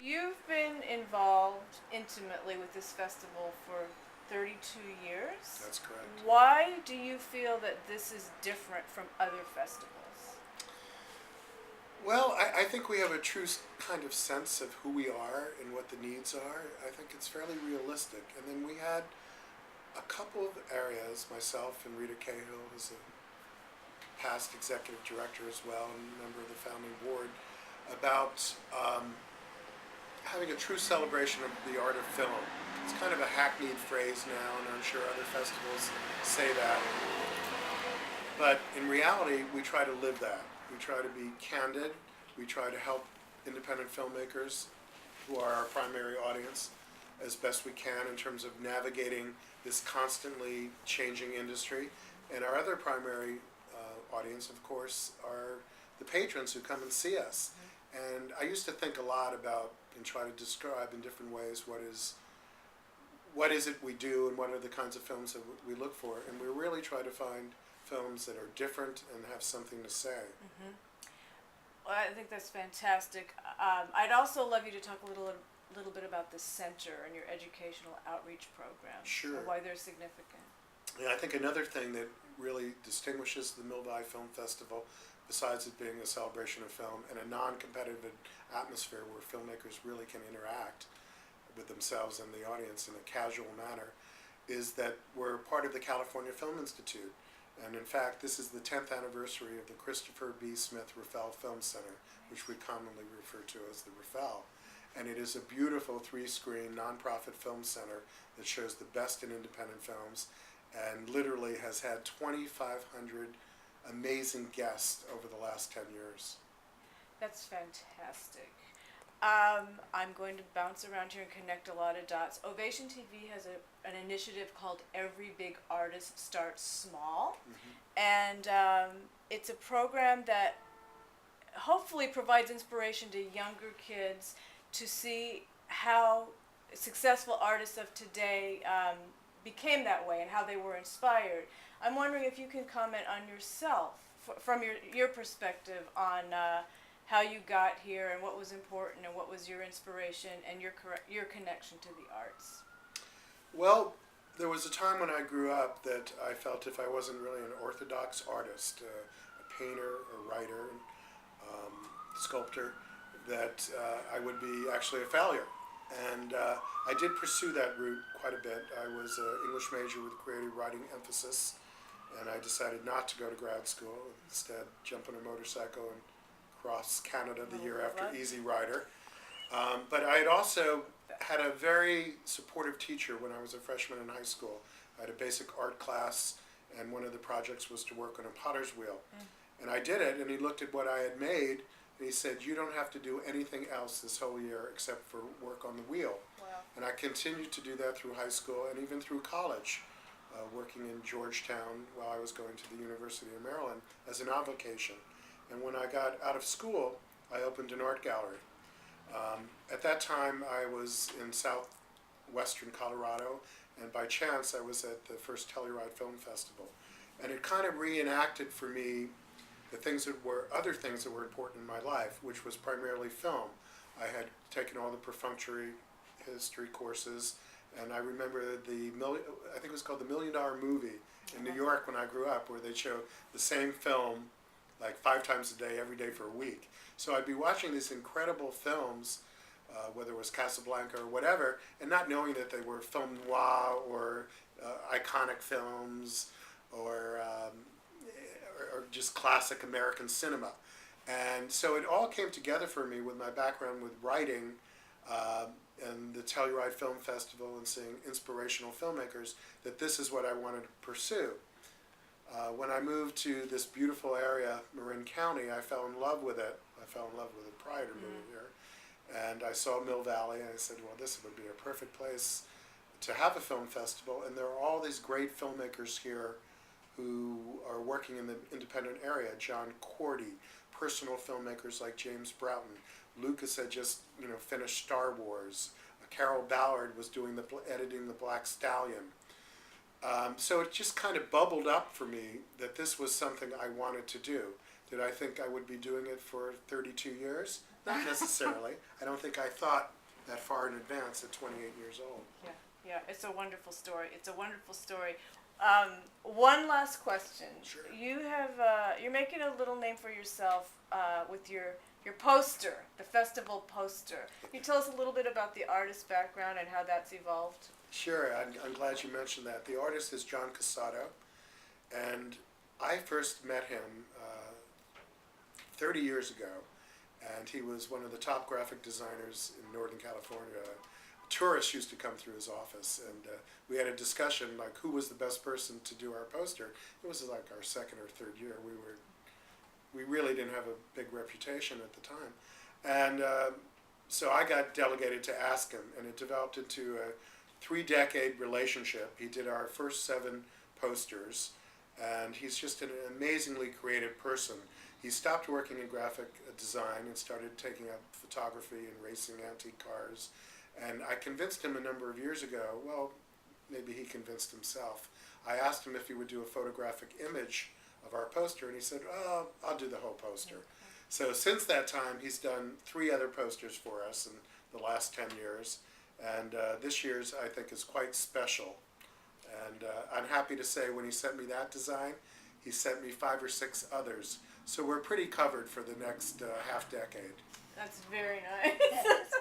You've been involved intimately with this festival for 32 years. That's correct. Why do you feel that this is different from other festivals? Well, I think we have a true kind of sense of who we are and what the needs are. I think it's fairly realistic. And then we had a couple of areas, myself and Rita Cahill, who's a past executive director as well and member of the founding board, about having a true celebration of the art of film. It's kind of a hackneyed phrase now, and I'm sure other festivals say that. But in reality, we try to live that. We try to be candid. We try to help independent filmmakers, who are our primary audience, as best we can in terms of navigating this constantly changing industry. And our other primary audience, of course, are the patrons who come and see us. And I used to think a lot about and try to describe in different ways what is it we do and what are the kinds of films that we look for. And we really try to find films that are different and have something to say. Mm-hmm. Well, I think that's fantastic. I'd also love you to talk a little bit about the center and your educational outreach programs Sure. and why they're significant. And I think another thing that really distinguishes the Vallley Film Festival, besides it being a celebration of film and a non-competitive atmosphere where filmmakers really can interact with themselves and the audience in a casual manner, is that we're part of the California Film Institute. And in fact, this is the 10th anniversary of the Christopher B. Smith Raffel Film Center, which we commonly refer to as the Raffel. And it is a beautiful three-screen nonprofit film center that shows the best in independent films and literally has had 2,500 amazing guests over the last 10 years. That's fantastic. I'm going to bounce around here and connect a lot of dots. Ovation TV has an initiative called Every Big Artist Starts Small. And it's a program that hopefully provides inspiration to younger kids to see how successful artists of today became that way and how they were inspired. I'm wondering if you can comment on yourself from your perspective on how you got here and what was important and what was your inspiration and your connection to the arts. Well, there was a time when I grew up that I felt if I wasn't really an orthodox artist, a painter, a writer, sculptor, that I would be actually a failure. And I did pursue that route quite a bit. I was an English major with creative writing emphasis, and I decided not to go to grad school. Instead, jump on a motorcycle and cross Canada the year after Easy Rider. But I had also had a very supportive teacher when I was a freshman in high school. I had a basic art class, and one of the projects was to work on a potter's wheel. And I did it, and he looked at what I had made, and he said, "You don't have to do anything else this whole year except for work on the wheel." Wow. And I continued to do that through high school and even through college, working in Georgetown while I was going to the University of Maryland as an avocation. And when I got out of school, I opened an art gallery. At that time, I was in southwestern Colorado, and by chance, I was at the first Telluride Film Festival. And it kind of reenacted for me the other things that were important in my life, which was primarily film. I had taken all the perfunctory history courses, and I remember I think it was called the $1 Million Movie in New York when I grew up, where they'd show the same film like 5 times a day, every day for a week. So I'd be watching these incredible films, whether it was Casablanca or whatever, and not knowing that they were film noir or iconic films or just classic American cinema. And so it all came together for me with my background with writing and the Telluride Film Festival and seeing inspirational filmmakers, that this is what I wanted to pursue. When I moved to this beautiful area, Marin County, I fell in love with it. I fell in love with it prior to moving here. And I saw Mill Valley, and I said, well, this would be a perfect place to have a film festival. And there are all these great filmmakers here who are working in the independent area. John Cordy, personal filmmakers like James Broughton. Lucas had just finished Star Wars. Carol Ballard was editing The Black Stallion. So it just kind of bubbled up for me that this was something I wanted to do. Did I think I would be doing it for 32 years? Not necessarily. I don't think I thought that far in advance at 28 years old. Yeah, yeah, it's a wonderful story. It's a wonderful story. One last question. Sure. You have you're making a little name for yourself with your poster, the festival poster. Can you tell us a little bit about the artist's background and how that's evolved? Sure, I'm glad you mentioned that. The artist is John Casado, and I first met him 30 years ago, and he was one of the top graphic designers in Northern California. Tourists used to come through his office, and we had a discussion like who was the best person to do our poster. It was like our second or third year. We really didn't have a big reputation at the time, and so I got delegated to ask him, and it developed into a 3-decade relationship. He did our first 7 posters, and he's just an amazingly creative person. He stopped working in graphic design and started taking up photography and racing antique cars. And I convinced him a number of years ago, well, maybe he convinced himself. I asked him if he would do a photographic image of our poster, and he said, oh, I'll do the whole poster. So since that time, he's done 3 other posters for us in the last 10 years. And this year's, I think, is quite special. And I'm happy to say when he sent me that design, he sent me 5 or 6 others. So we're pretty covered for the next half decade. That's very nice. That's